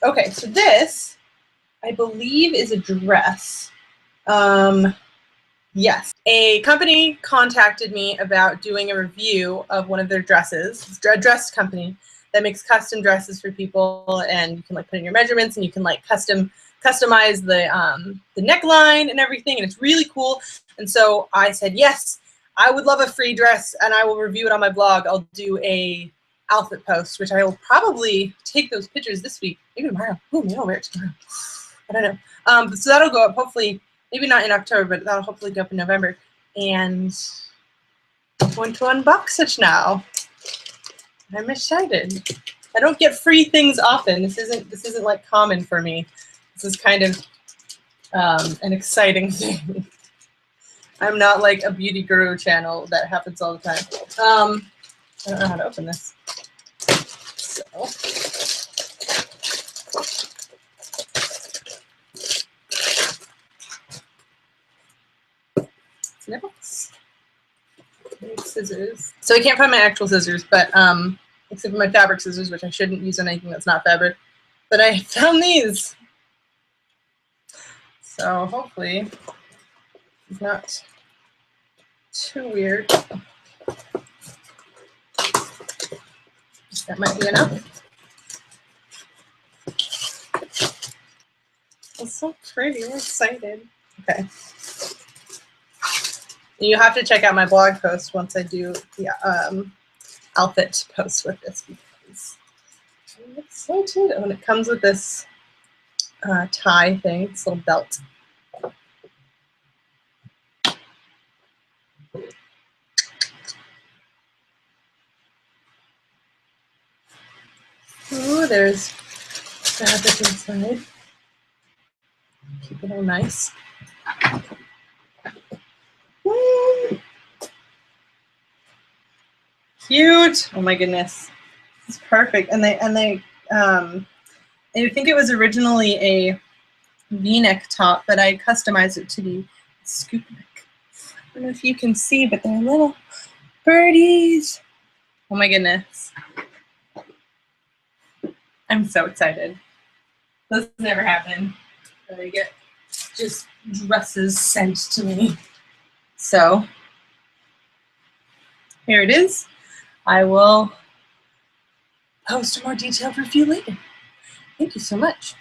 Okay, so this, I believe, is a dress. Yes, a company contacted me about doing a review of one of their dresses. It's a dress company that makes custom dresses for people, and you can like put in your measurements, and you can like customize the neckline and everything, and it's really cool. And so I said, yes, I would love a free dress, and I will review it on my blog. I'll do a outfit post, which I will probably take those pictures this week, maybe tomorrow. Ooh, maybe I'll wear it tomorrow. I don't know. So that'll go up hopefully. Maybe not in October, but that'll hopefully go up in November. And I'm going to unbox it now. I'm excited. I don't get free things often. This isn't like common for me. This is kind of an exciting thing. I'm not like a beauty guru channel that happens all the time. I don't know how to open this. So. Snippets. Scissors. So I can't find my actual scissors, but except for my fabric scissors, which I shouldn't use on anything that's not fabric. But I found these. So hopefully it's not too weird. That might be enough. It's so pretty. I'm excited. Okay. You have to check out my blog post once I do the outfit post with this, because I'm excited. Oh, and it comes with this tie thing, this little belt. Ooh, there's fabric inside. Keep it all nice. Cute. Oh my goodness. It's perfect. And I think it was originally a V-neck top, but I customized it to be scoop neck. I don't know if you can see, but they're little birdies. Oh my goodness. I'm so excited. This never happened. I get just dresses sent to me. So here it is. I will post a more detailed review later. Thank you so much.